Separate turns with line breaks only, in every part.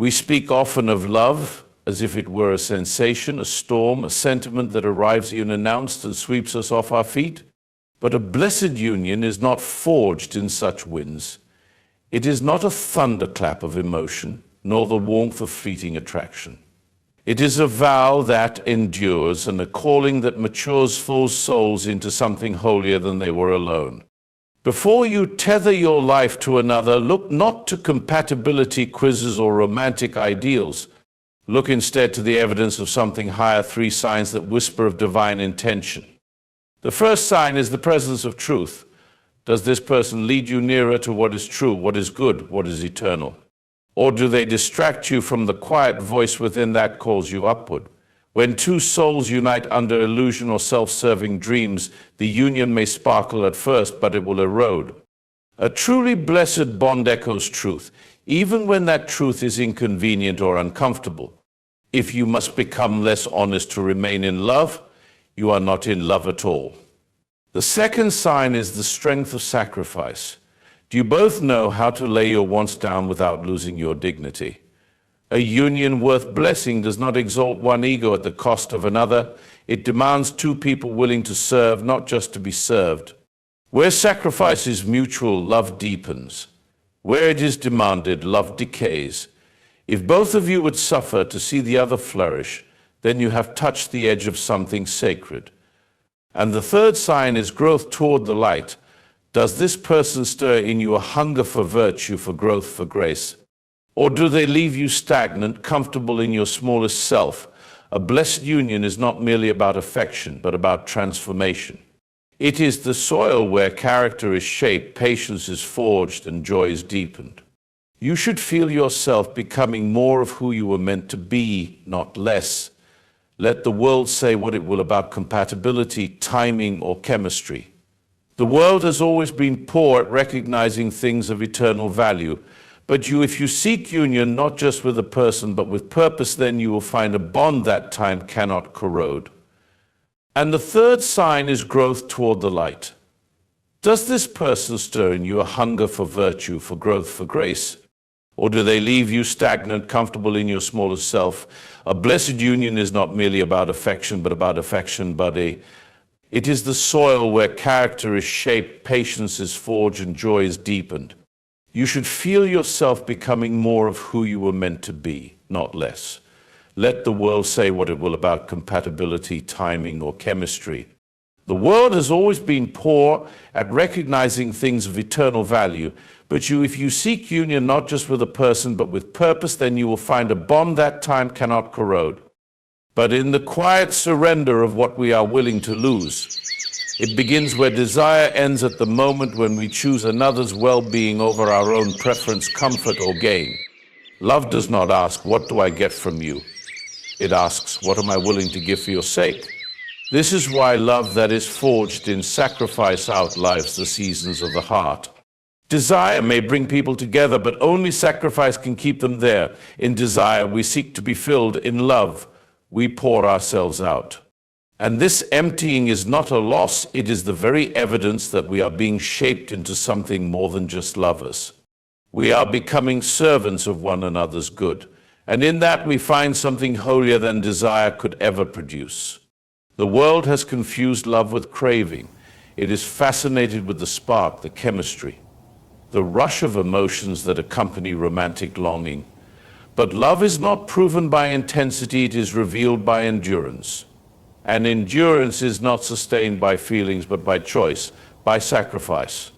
We speak often of love as if it were a sensation, a storm, a sentiment that arrives unannounced and sweeps us off our feet. But a blessed union is not forged in such winds. It is not a thunderclap of emotion, nor the warmth of fleeting attraction. It is a vow that endures and a calling that matures full souls into something holier than they were alone. Before you tether your life to another, look not to compatibility quizzes or romantic ideals. Look instead to the evidence of something higher, 3 signs that whisper of divine intention. The first sign is the presence of truth. Does this person lead you nearer to what is true, what is good, what is eternal? Or do they distract you from the quiet voice within that calls you upward? When 2 souls unite under illusion or self-serving dreams, the union may sparkle at first, but it will erode. A truly blessed bond echoes truth, even when that truth is inconvenient or uncomfortable. If you must become less honest to remain in love, you are not in love at all. The second sign is the strength of sacrifice. Do you both know how to lay your wants down without losing your dignity? A union worth blessing does not exalt one ego at the cost of another. It demands 2 people willing to serve, not just to be served. Where sacrifice is mutual, love deepens. Where it is demanded, love decays. If both of you would suffer to see the other flourish, then you have touched the edge of something sacred. And the third sign is growth toward the light. Does this person stir in you a hunger for virtue, for growth, for grace? Or do they leave you stagnant, comfortable in your smallest self? A blessed union is not merely about affection, but about transformation. It is the soil where character is shaped, patience is forged, and joy is deepened. You should feel yourself becoming more of who you were meant to be, not less. Let the world say what it will about compatibility, timing, or chemistry. The world has always been poor at recognizing things of eternal value. But if you seek union not just with a person, but with purpose, then you will find a bond that time cannot corrode. And the third sign is growth toward the light. Does this person stir in you a hunger for virtue, for growth, for grace? Or do they leave you stagnant, comfortable in your smallest self? A blessed union is not merely about affection, but about affection, buddy. It is the soil where character is shaped, patience is forged, and joy is deepened. You should feel yourself becoming more of who you were meant to be, not less. Let the world say what it will about compatibility, timing, or chemistry. The world has always been poor at recognizing things of eternal value, but if you seek union not just with a person, but with purpose, then you will find a bond that time cannot corrode. But in the quiet surrender of what we are willing to lose, it begins where desire ends at the moment when we choose another's well-being over our own preference, comfort, or gain. Love does not ask, what do I get from you? It asks, what am I willing to give for your sake? This is why love that is forged in sacrifice outlives the seasons of the heart. Desire may bring people together, but only sacrifice can keep them there. In desire, we seek to be filled. In love, we pour ourselves out. And this emptying is not a loss, it is the very evidence that we are being shaped into something more than just lovers. We are becoming servants of one another's good, and in that we find something holier than desire could ever produce. The world has confused love with craving. It is fascinated with the spark, the chemistry, the rush of emotions that accompany romantic longing. But love is not proven by intensity, it is revealed by endurance. And endurance is not sustained by feelings, but by choice, by sacrifice.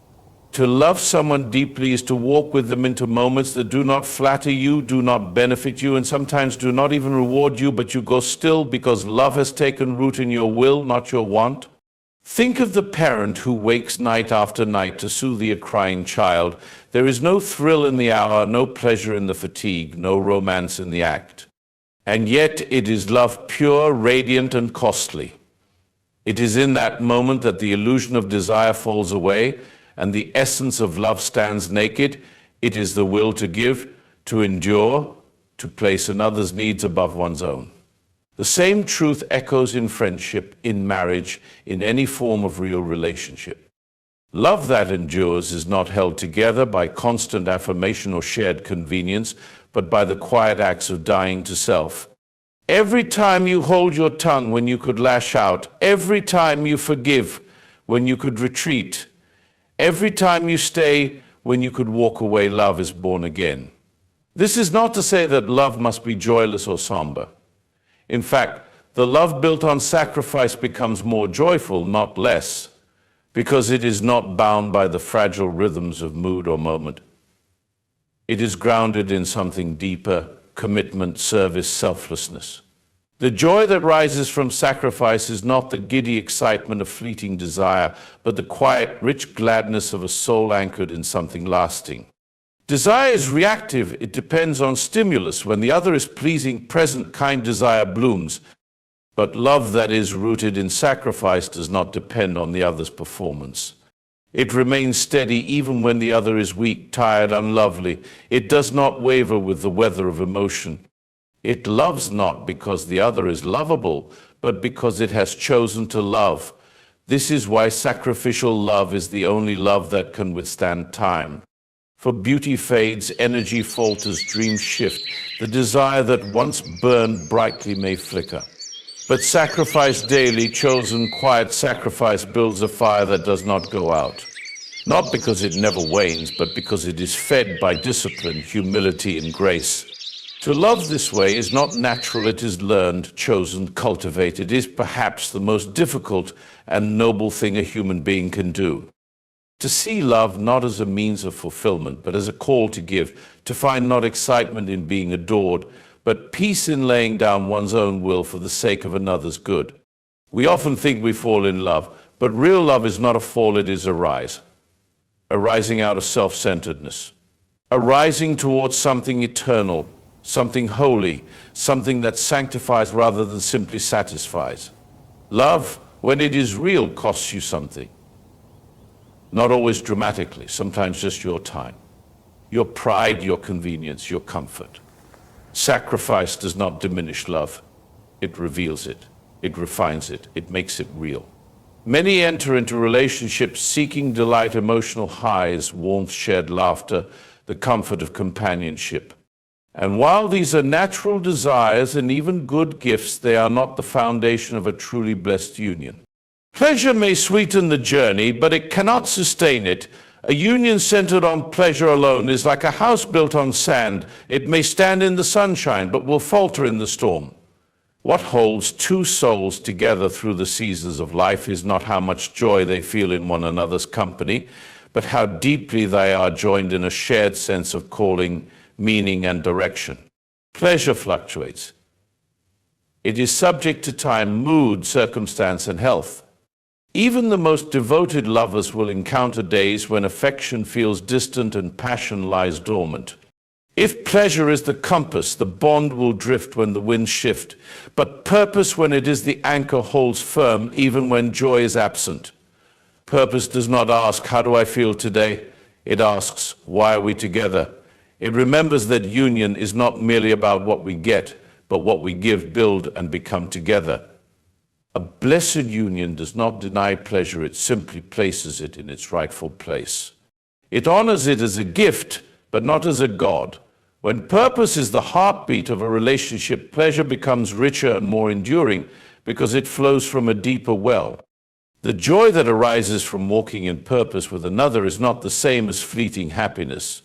To love someone deeply is to walk with them into moments that do not flatter you, do not benefit you, and sometimes do not even reward you, but you go still because love has taken root in your will, not your want. Think of the parent who wakes night after night to soothe a crying child. There is no thrill in the hour, no pleasure in the fatigue, no romance in the act. And yet it is love pure, radiant, and costly. It is in that moment that the illusion of desire falls away and the essence of love stands naked. It is the will to give, to endure, to place another's needs above one's own. The same truth echoes in friendship, in marriage, in any form of real relationship. Love that endures is not held together by constant affirmation or shared convenience, but by the quiet acts of dying to self. Every time you hold your tongue when you could lash out, every time you forgive when you could retreat, every time you stay when you could walk away, love is born again. This is not to say that love must be joyless or somber. In fact, the love built on sacrifice becomes more joyful, not less, because it is not bound by the fragile rhythms of mood or moment. It is grounded in something deeper: commitment, service, selflessness. The joy that rises from sacrifice is not the giddy excitement of fleeting desire, but the quiet, rich gladness of a soul anchored in something lasting. Desire is reactive. It depends on stimulus. When the other is pleasing, present, kind desire blooms. But love that is rooted in sacrifice does not depend on the other's performance. It remains steady even when the other is weak, tired, unlovely. It does not waver with the weather of emotion. It loves not because the other is lovable, but because it has chosen to love. This is why sacrificial love is the only love that can withstand time. For beauty fades, energy falters, dreams shift. The desire that once burned brightly may flicker. But sacrifice daily, chosen quiet sacrifice, builds a fire that does not go out. Not because it never wanes, but because it is fed by discipline, humility, and grace. To love this way is not natural, it is learned, chosen, cultivated. It is perhaps the most difficult and noble thing a human being can do. To see love not as a means of fulfillment, but as a call to give, to find not excitement in being adored, but peace in laying down one's own will for the sake of another's good. We often think we fall in love, but real love is not a fall, it is a rise. A rising out of self-centeredness. A rising towards something eternal, something holy, something that sanctifies rather than simply satisfies. Love, when it is real, costs you something. Not always dramatically, sometimes just your time, your pride, your convenience, your comfort. Sacrifice does not diminish love. It reveals it. It refines it. It makes it real. Many enter into relationships seeking delight, emotional highs, warmth, shared laughter, the comfort of companionship. And while these are natural desires and even good gifts, they are not the foundation of a truly blessed union. Pleasure may sweeten the journey, but it cannot sustain it. A union centered on pleasure alone is like a house built on sand. It may stand in the sunshine, but will falter in the storm. What holds two souls together through the seasons of life is not how much joy they feel in one another's company, but how deeply they are joined in a shared sense of calling, meaning, and direction. Pleasure fluctuates. It is subject to time, mood, circumstance, and health. Even the most devoted lovers will encounter days when affection feels distant and passion lies dormant. If pleasure is the compass, the bond will drift when the winds shift, but purpose, when it is the anchor, holds firm even when joy is absent. Purpose does not ask, "How do I feel today?" It asks, "Why are we together?" It remembers that union is not merely about what we get, but what we give, build, and become together. A blessed union does not deny pleasure, it simply places it in its rightful place. It honors it as a gift, but not as a god. When purpose is the heartbeat of a relationship, pleasure becomes richer and more enduring because it flows from a deeper well. The joy that arises from walking in purpose with another is not the same as fleeting happiness.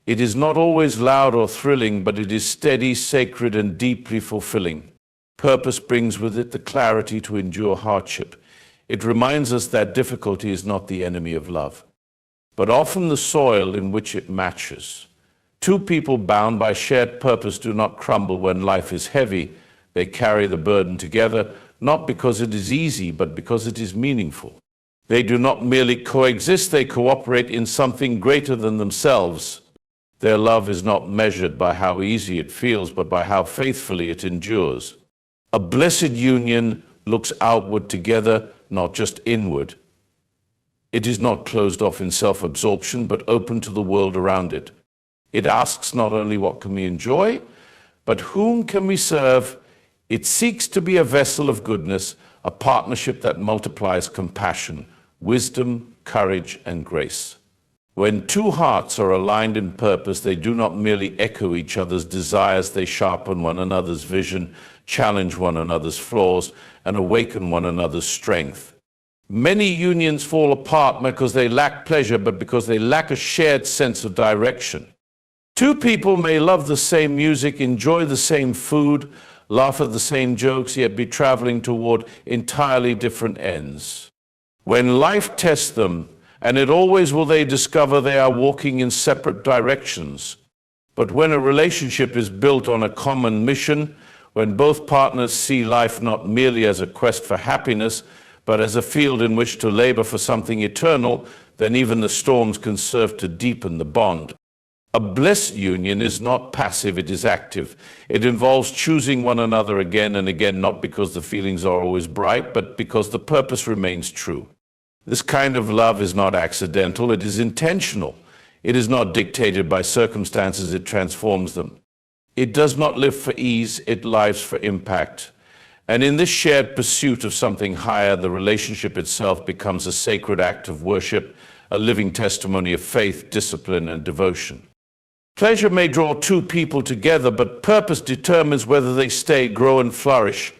It is not always loud or thrilling, but it is steady, sacred, and deeply fulfilling. Purpose brings with it the clarity to endure hardship. It reminds us that difficulty is not the enemy of love, but often the soil in which it matches. Two people bound by shared purpose do not crumble when life is heavy. They carry the burden together, not because it is easy, but because it is meaningful. They do not merely coexist, they cooperate in something greater than themselves. Their love is not measured by how easy it feels, but by how faithfully it endures. A blessed union looks outward together, not just inward. It is not closed off in self-absorption, but open to the world around it. It asks not only what can we enjoy, but whom can we serve. It seeks to be a vessel of goodness, a partnership that multiplies compassion, wisdom, courage, and grace. When two hearts are aligned in purpose, they do not merely echo each other's desires, they sharpen one another's vision, challenge one another's flaws, and awaken one another's strength. Many unions fall apart because they lack pleasure, but because they lack a shared sense of direction. Two people may love the same music, enjoy the same food, laugh at the same jokes, yet be traveling toward entirely different ends. When life tests them, and it always will, they discover they are walking in separate directions. But when a relationship is built on a common mission, when both partners see life not merely as a quest for happiness, but as a field in which to labor for something eternal, then even the storms can serve to deepen the bond. A blessed union is not passive, it is active. It involves choosing one another again and again, not because the feelings are always bright, but because the purpose remains true. This kind of love is not accidental, it is intentional. It is not dictated by circumstances, it transforms them. It does not live for ease, it lives for impact. And in this shared pursuit of something higher, the relationship itself becomes a sacred act of worship, a living testimony of faith, discipline, and devotion. Pleasure may draw two people together, but purpose determines whether they stay, grow, and flourish.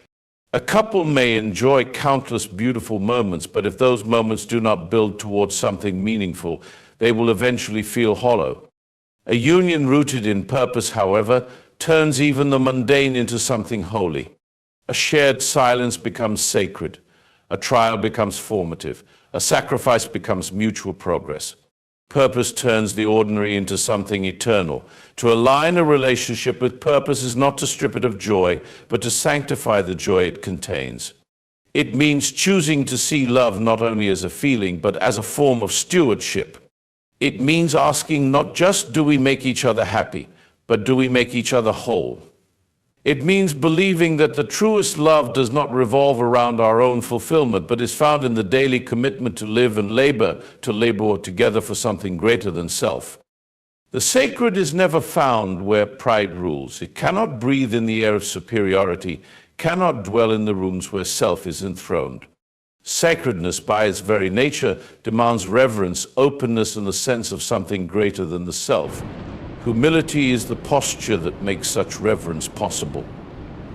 A couple may enjoy countless beautiful moments, but if those moments do not build towards something meaningful, they will eventually feel hollow. A union rooted in purpose, however, turns even the mundane into something holy. A shared silence becomes sacred. A trial becomes formative. A sacrifice becomes mutual progress. Purpose turns the ordinary into something eternal. To align a relationship with purpose is not to strip it of joy, but to sanctify the joy it contains. It means choosing to see love not only as a feeling, but as a form of stewardship. It means asking not just do we make each other happy, but do we make each other whole? It means believing that the truest love does not revolve around our own fulfillment, but is found in the daily commitment to live and labor together for something greater than self. The sacred is never found where pride rules. It cannot breathe in the air of superiority, cannot dwell in the rooms where self is enthroned. Sacredness, by its very nature, demands reverence, openness, and the sense of something greater than the self. Humility is the posture that makes such reverence possible.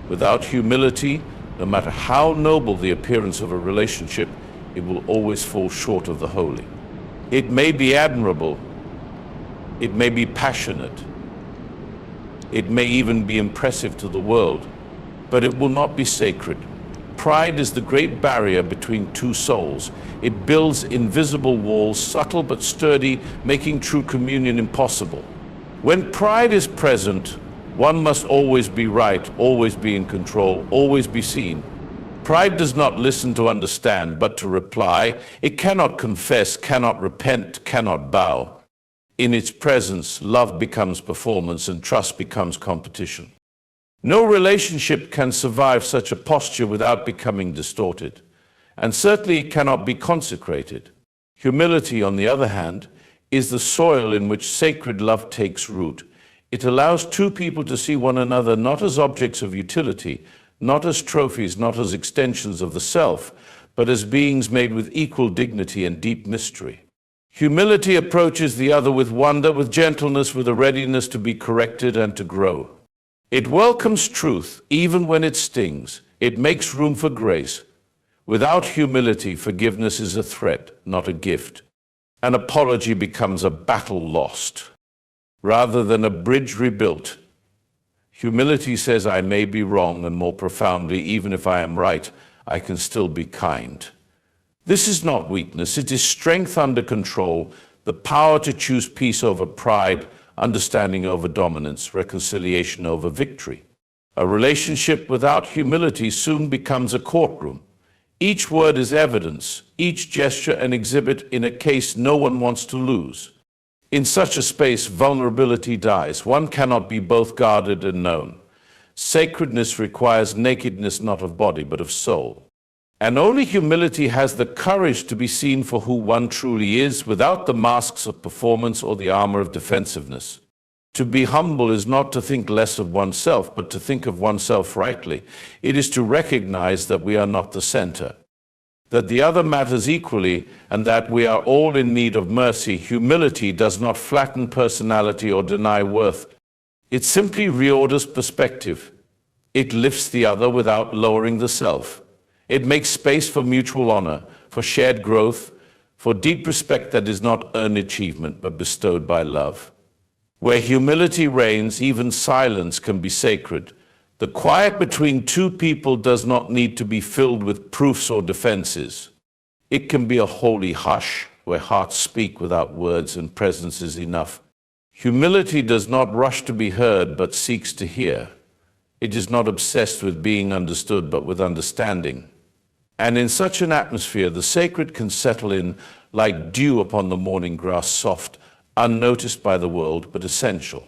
Without humility, no matter how noble the appearance of a relationship, it will always fall short of the holy. It may be admirable, it may be passionate, it may even be impressive to the world, but it will not be sacred. Pride is the great barrier between two souls. It builds invisible walls, subtle but sturdy, making true communion impossible. When pride is present, one must always be right, always be in control, always be seen. Pride does not listen to understand, but to reply. It cannot confess, cannot repent, cannot bow. In its presence, love becomes performance and trust becomes competition. No relationship can survive such a posture without becoming distorted, and certainly it cannot be consecrated. Humility, on the other hand, is the soil in which sacred love takes root. It allows two people to see one another not as objects of utility, not as trophies, not as extensions of the self, but as beings made with equal dignity and deep mystery. Humility approaches the other with wonder, with gentleness, with a readiness to be corrected and to grow. It welcomes truth, even when it stings. It makes room for grace. Without humility, forgiveness is a threat, not a gift. An apology becomes a battle lost, rather than a bridge rebuilt. Humility says, I may be wrong, and more profoundly, even if I am right, I can still be kind. This is not weakness, it is strength under control, the power to choose peace over pride, understanding over dominance, reconciliation over victory. A relationship without humility soon becomes a courtroom. Each word is evidence, each gesture an exhibit in a case no one wants to lose. In such a space, vulnerability dies. One cannot be both guarded and known. Sacredness requires nakedness not of body, but of soul. And only humility has the courage to be seen for who one truly is, without the masks of performance or the armor of defensiveness. To be humble is not to think less of oneself, but to think of oneself rightly. It is to recognize that we are not the center. that the other matters equally, and that we are all in need of mercy. Humility does not flatten personality or deny worth. It simply reorders perspective. It lifts the other without lowering the self. It makes space for mutual honor, for shared growth, for deep respect that is not earned achievement but bestowed by love. Where humility reigns, even silence can be sacred. The quiet between two people does not need to be filled with proofs or defenses. It can be a holy hush where hearts speak without words and presence is enough. Humility does not rush to be heard but seeks to hear. It is not obsessed with being understood but with understanding. And in such an atmosphere, the sacred can settle in like dew upon the morning grass, soft, unnoticed by the world, but essential.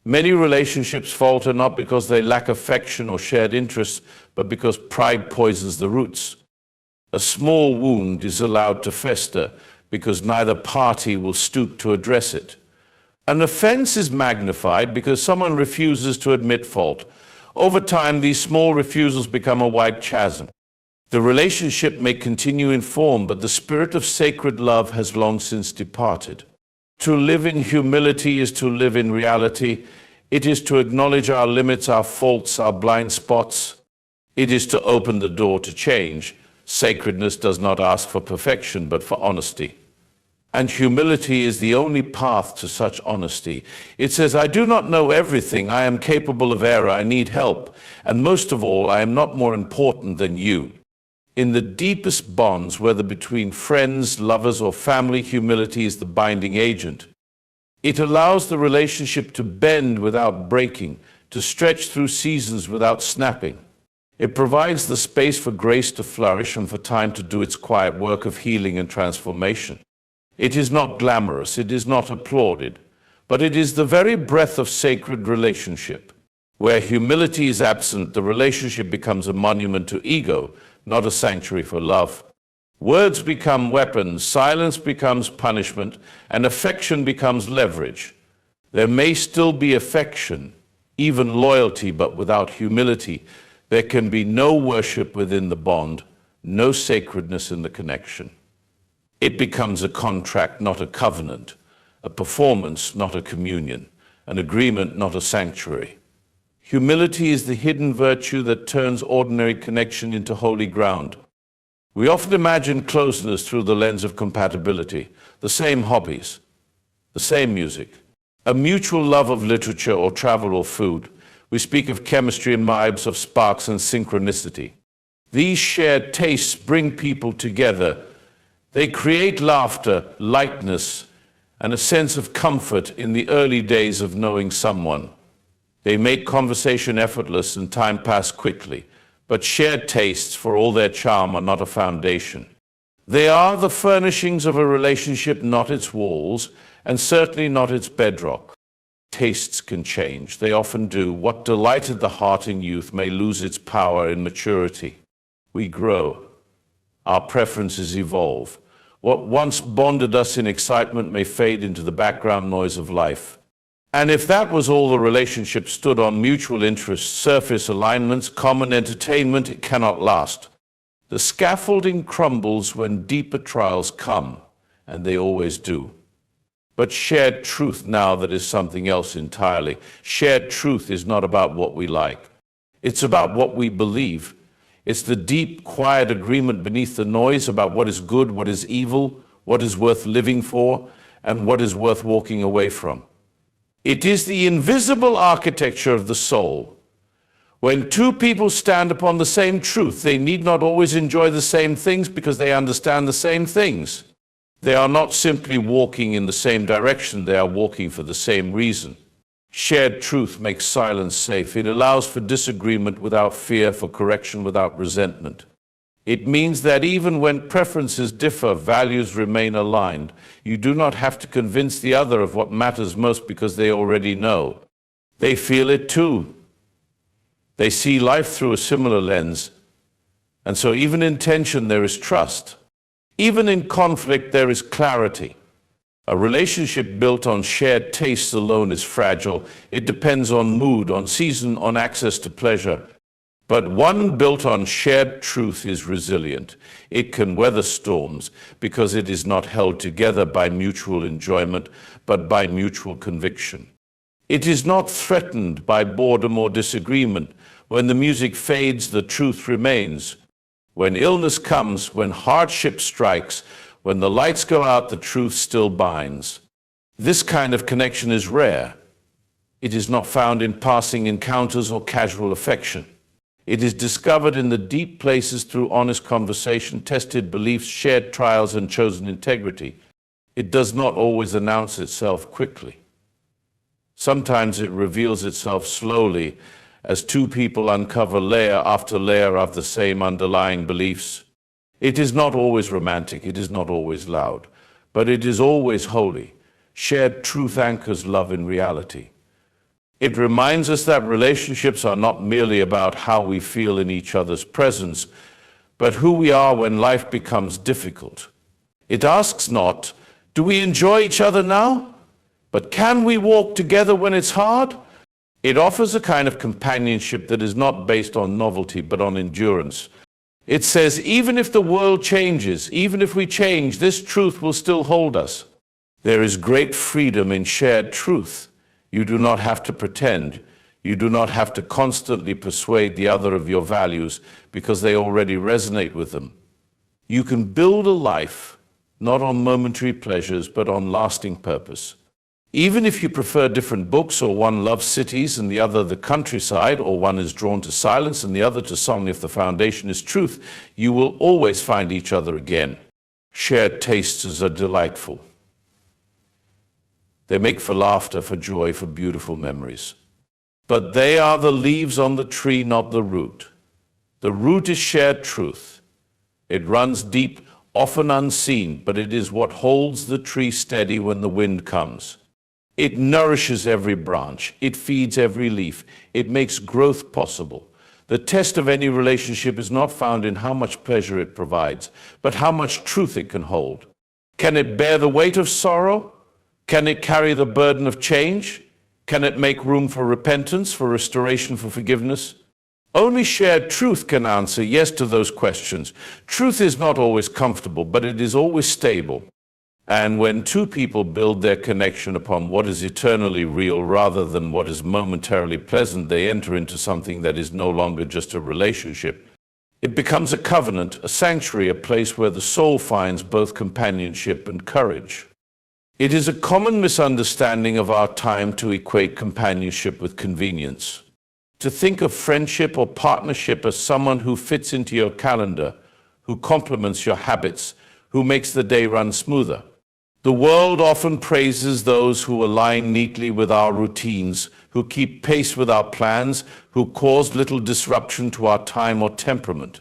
Many relationships falter not because they lack affection or shared interests, but because pride poisons the roots. A small wound is allowed to fester because neither party will stoop to address it. An offense is magnified because someone refuses to admit fault. Over time, these small refusals become a wide chasm. The relationship may continue in form, but the spirit of sacred love has long since departed. To live in humility is to live in reality. It is to acknowledge our limits, our faults, our blind spots. It is to open the door to change. Sacredness does not ask for perfection, but for honesty. And humility is the only path to such honesty. It says, I do not know everything. I am capable of error. I need help. And most of all, I am not more important than you. In the deepest bonds, whether between friends, lovers, or family, humility is the binding agent. It allows the relationship to bend without breaking, to stretch through seasons without snapping. It provides the space for grace to flourish and for time to do its quiet work of healing and transformation. It is not glamorous, it is not applauded, but it is the very breath of sacred relationship. Where humility is absent, the relationship becomes a monument to ego, not a sanctuary for love. Words become weapons, silence becomes punishment, and affection becomes leverage. There may still be affection, even loyalty, but without humility, there can be no worship within the bond, no sacredness in the connection. It becomes a contract, not a covenant, a performance, not a communion, an agreement, not a sanctuary. Humility is the hidden virtue that turns ordinary connection into holy ground. We often imagine closeness through the lens of compatibility, the same hobbies, the same music, a mutual love of literature or travel or food. We speak of chemistry and vibes, of sparks and synchronicity. These shared tastes bring people together. They create laughter, lightness, and a sense of comfort in the early days of knowing someone. They make conversation effortless and time pass quickly, but shared tastes, for all their charm, are not a foundation. They are the furnishings of a relationship, not its walls, and certainly not its bedrock. Tastes can change. They often do. What delighted the heart in youth may lose its power in maturity. We grow. Our preferences evolve. What once bonded us in excitement may fade into the background noise of life. And if that was all the relationship stood on, mutual interests, surface alignments, common entertainment, it cannot last. The scaffolding crumbles when deeper trials come, and they always do. But shared truth now, that is something else entirely. Shared truth is not about what we like. It's about what we believe. It's the deep, quiet agreement beneath the noise about what is good, what is evil, what is worth living for, and what is worth walking away from. It is the invisible architecture of the soul. When two people stand upon the same truth, they need not always enjoy the same things because they understand the same things. They are not simply walking in the same direction, they are walking for the same reason. Shared truth makes silence safe. It allows for disagreement without fear, for correction without resentment. It means that even when preferences differ, values remain aligned. You do not have to convince the other of what matters most because they already know. They feel it too. They see life through a similar lens. And so even in tension, there is trust. Even in conflict, there is clarity. A relationship built on shared tastes alone is fragile. It depends on mood, on season, on access to pleasure. But one built on shared truth is resilient. It can weather storms because it is not held together by mutual enjoyment, but by mutual conviction. It is not threatened by boredom or disagreement. When the music fades, the truth remains. When illness comes, when hardship strikes, when the lights go out, the truth still binds. This kind of connection is rare. It is not found in passing encounters or casual affection. It is discovered in the deep places through honest conversation, tested beliefs, shared trials, and chosen integrity. It does not always announce itself quickly. Sometimes it reveals itself slowly as two people uncover layer after layer of the same underlying beliefs. It is not always romantic, it is not always loud, but it is always holy. Shared truth anchors love in reality. It reminds us that relationships are not merely about how we feel in each other's presence, but who we are when life becomes difficult. It asks not, do we enjoy each other now? But can we walk together when it's hard? It offers a kind of companionship that is not based on novelty, but on endurance. It says, even if the world changes, even if we change, this truth will still hold us. There is great freedom in shared truth. You do not have to pretend. You do not have to constantly persuade the other of your values because they already resonate with them. You can build a life not on momentary pleasures, but on lasting purpose. Even if you prefer different books, or one loves cities and the other the countryside, or one is drawn to silence and the other to song, if the foundation is truth, you will always find each other again. Shared tastes are delightful. They make for laughter, for joy, for beautiful memories. But they are the leaves on the tree, not the root. The root is shared truth. It runs deep, often unseen, but it is what holds the tree steady when the wind comes. It nourishes every branch. It feeds every leaf. It makes growth possible. The test of any relationship is not found in how much pleasure it provides, but how much truth it can hold. Can it bear the weight of sorrow? Can it carry the burden of change? Can it make room for repentance, for restoration, for forgiveness? Only shared truth can answer yes to those questions. Truth is not always comfortable, but it is always stable. And when two people build their connection upon what is eternally real rather than what is momentarily pleasant, they enter into something that is no longer just a relationship. It becomes a covenant, a sanctuary, a place where the soul finds both companionship and courage. It is a common misunderstanding of our time to equate companionship with convenience. To think of friendship or partnership as someone who fits into your calendar, who complements your habits, who makes the day run smoother. The world often praises those who align neatly with our routines, who keep pace with our plans, who cause little disruption to our time or temperament.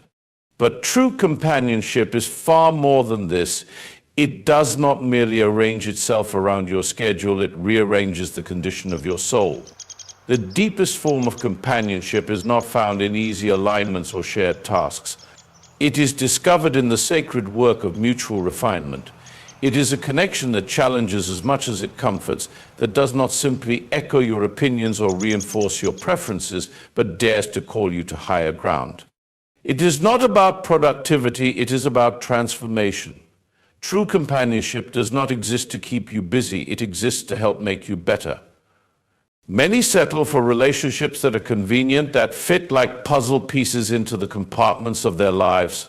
But true companionship is far more than this. It does not merely arrange itself around your schedule, it rearranges the condition of your soul. The deepest form of companionship is not found in easy alignments or shared tasks. It is discovered in the sacred work of mutual refinement. It is a connection that challenges as much as it comforts, that does not simply echo your opinions or reinforce your preferences, but dares to call you to higher ground. It is not about productivity, it is about transformation. True companionship does not exist to keep you busy, it exists to help make you better. Many settle for relationships that are convenient, that fit like puzzle pieces into the compartments of their lives.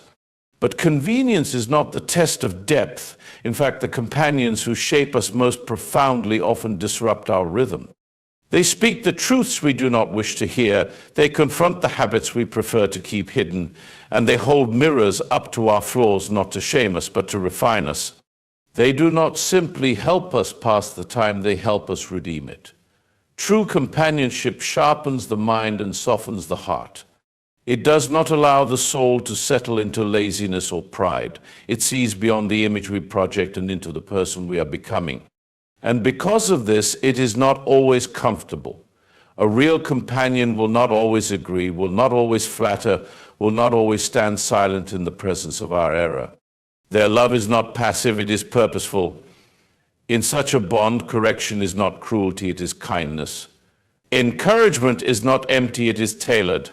But convenience is not the test of depth. In fact, the companions who shape us most profoundly often disrupt our rhythm. They speak the truths we do not wish to hear, they confront the habits we prefer to keep hidden, and they hold mirrors up to our flaws not to shame us, but to refine us. They do not simply help us pass the time, they help us redeem it. True companionship sharpens the mind and softens the heart. It does not allow the soul to settle into laziness or pride. It sees beyond the image we project and into the person we are becoming. And because of this, it is not always comfortable. A real companion will not always agree, will not always flatter, will not always stand silent in the presence of our error. Their love is not passive, it is purposeful. In such a bond, correction is not cruelty, it is kindness. Encouragement is not empty, it is tailored.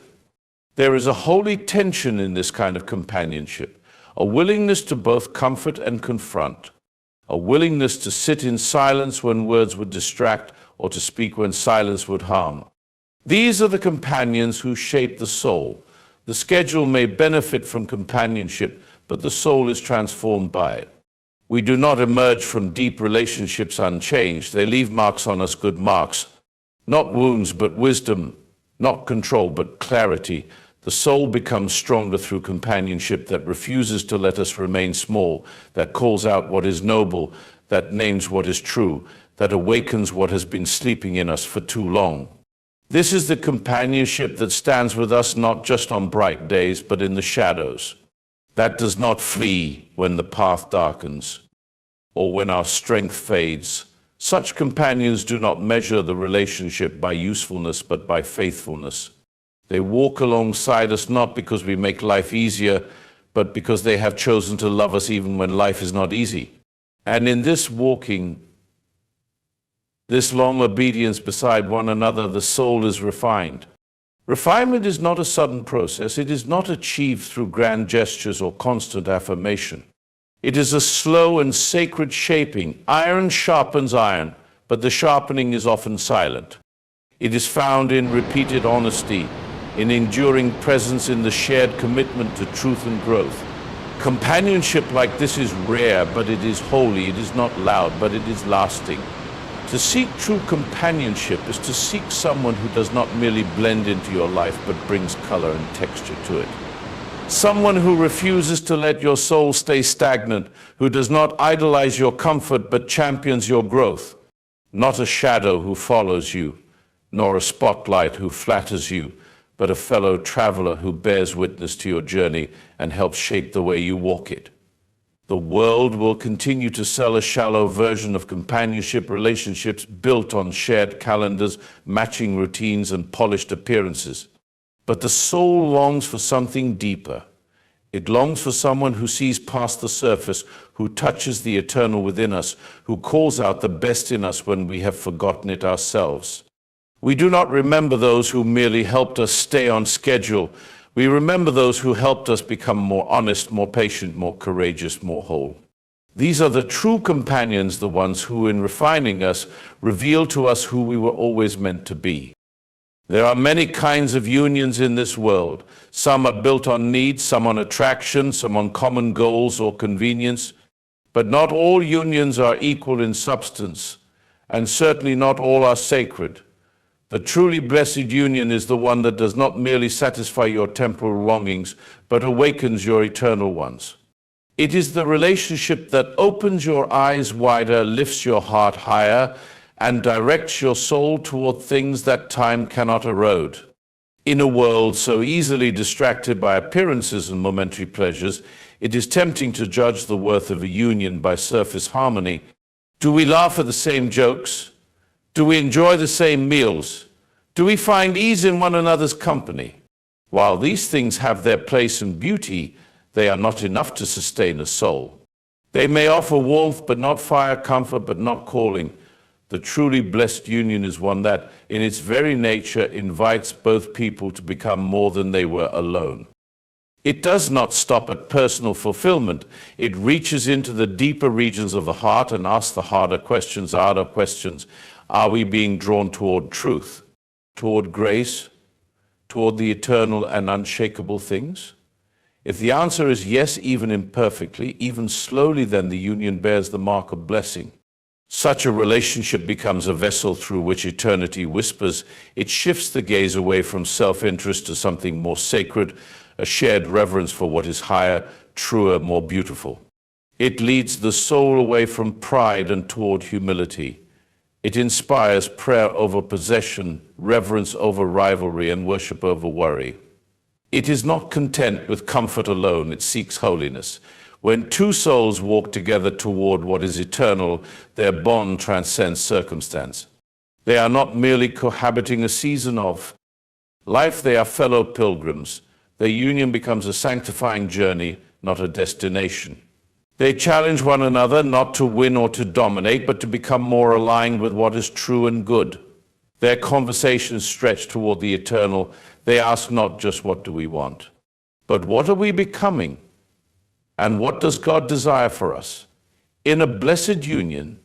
There is a holy tension in this kind of companionship, a willingness to both comfort and confront, a willingness to sit in silence when words would distract or to speak when silence would harm. These are the companions who shape the soul. The schedule may benefit from companionship, but the soul is transformed by it. We do not emerge from deep relationships unchanged. They leave marks on us, good marks. Not wounds, but wisdom. Not control, but clarity. The soul becomes stronger through companionship that refuses to let us remain small, that calls out what is noble, that names what is true, that awakens what has been sleeping in us for too long. This is the companionship that stands with us not just on bright days, but in the shadows. That does not flee when the path darkens or when our strength fades. Such companions do not measure the relationship by usefulness, but by faithfulness. They walk alongside us not because we make life easier, but because they have chosen to love us even when life is not easy. And in this walking, this long obedience beside one another, the soul is refined. Refinement is not a sudden process. It is not achieved through grand gestures or constant affirmation. It is a slow and sacred shaping. Iron sharpens iron, but the sharpening is often silent. It is found in repeated honesty, in enduring presence, in the shared commitment to truth and growth. Companionship like this is rare, but it is holy. It is not loud, but it is lasting. To seek true companionship is to seek someone who does not merely blend into your life, but brings color and texture to it. Someone who refuses to let your soul stay stagnant, who does not idolize your comfort, but champions your growth. Not a shadow who follows you, nor a spotlight who flatters you, but a fellow traveler who bears witness to your journey and helps shape the way you walk it. The world will continue to sell a shallow version of companionship relationships built on shared calendars, matching routines, and polished appearances. But the soul longs for something deeper. It longs for someone who sees past the surface, who touches the eternal within us, who calls out the best in us when we have forgotten it ourselves. We do not remember those who merely helped us stay on schedule. We remember those who helped us become more honest, more patient, more courageous, more whole. These are the true companions, the ones who, in refining us, reveal to us who we were always meant to be. There are many kinds of unions in this world. Some are built on need, some on attraction, some on common goals or convenience. But not all unions are equal in substance, and certainly not all are sacred. The truly blessed union is the one that does not merely satisfy your temporal longings, but awakens your eternal ones. It is the relationship that opens your eyes wider, lifts your heart higher, and directs your soul toward things that time cannot erode. In a world so easily distracted by appearances and momentary pleasures, it is tempting to judge the worth of a union by surface harmony. Do we laugh at the same jokes? Do we enjoy the same meals? Do we find ease in one another's company? While these things have their place and beauty, they are not enough to sustain a soul. They may offer warmth, but not fire, comfort, but not calling. The truly blessed union is one that, in its very nature, invites both people to become more than they were alone. It does not stop at personal fulfillment. It reaches into the deeper regions of the heart and asks the harder questions. Are we being drawn toward truth, toward grace, toward the eternal and unshakable things? If the answer is yes, even imperfectly, even slowly, then the union bears the mark of blessing. Such a relationship becomes a vessel through which eternity whispers. It shifts the gaze away from self-interest to something more sacred, a shared reverence for what is higher, truer, more beautiful. It leads the soul away from pride and toward humility. It inspires prayer over possession, reverence over rivalry, and worship over worry. It is not content with comfort alone, it seeks holiness. When two souls walk together toward what is eternal, their bond transcends circumstance. They are not merely cohabiting a season of life, they are fellow pilgrims. Their union becomes a sanctifying journey, not a destination. They challenge one another not to win or to dominate, but to become more aligned with what is true and good. Their conversations stretch toward the eternal. They ask not just what do we want, but what are we becoming? And what does God desire for us? In a blessed union,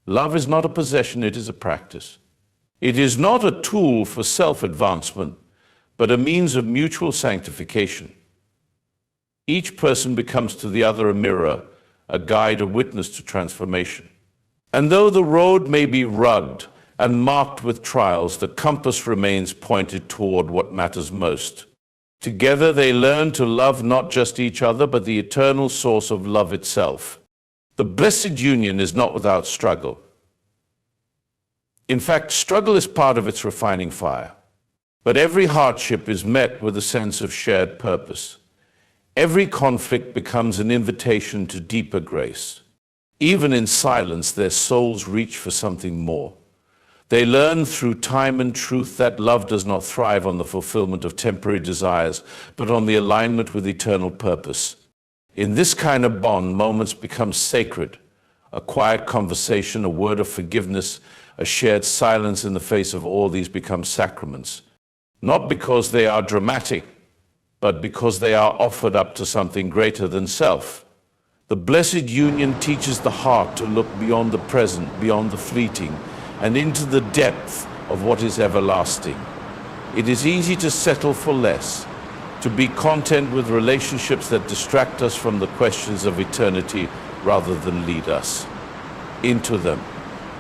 love is not a possession, it is a practice. It is not a tool for self-advancement, but a means of mutual sanctification. Each person becomes to the other a mirror, a guide, a witness to transformation. And though the road may be rugged and marked with trials, the compass remains pointed toward what matters most. Together they learn to love not just each other, but the eternal source of love itself. The blessed union is not without struggle. In fact, struggle is part of its refining fire. But every hardship is met with a sense of shared purpose. Every conflict becomes an invitation to deeper grace. Even in silence, their souls reach for something more. They learn through time and truth that love does not thrive on the fulfillment of temporary desires, but on the alignment with eternal purpose. In this kind of bond, moments become sacred. A quiet conversation, a word of forgiveness, a shared silence in the face of all these become sacraments. Not because they are dramatic, but because they are offered up to something greater than self. The blessed union teaches the heart to look beyond the present, beyond the fleeting, and into the depth of what is everlasting. It is easy to settle for less, to be content with relationships that distract us from the questions of eternity rather than lead us into them.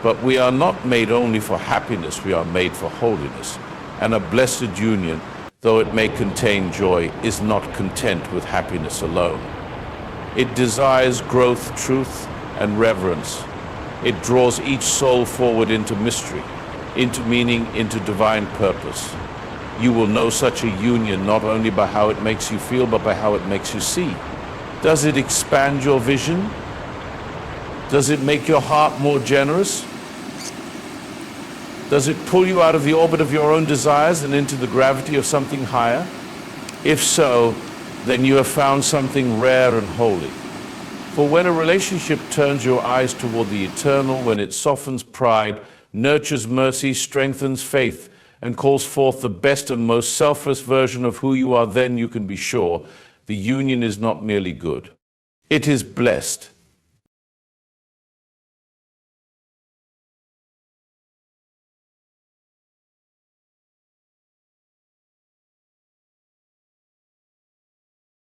But we are not made only for happiness, we are made for holiness. And a blessed union, though it may contain joy, is not content with happiness alone. It desires growth, truth, and reverence. It draws each soul forward into mystery, into meaning, into divine purpose. You will know such a union not only by how it makes you feel, but by how it makes you see. Does it expand your vision? Does it make your heart more generous? Does it pull you out of the orbit of your own desires and into the gravity of something higher? If so, then you have found something rare and holy. For when a relationship turns your eyes toward the eternal, when it softens pride, nurtures mercy, strengthens faith, and calls forth the best and most selfless version of who you are, then you can be sure the union is not merely good. It is blessed.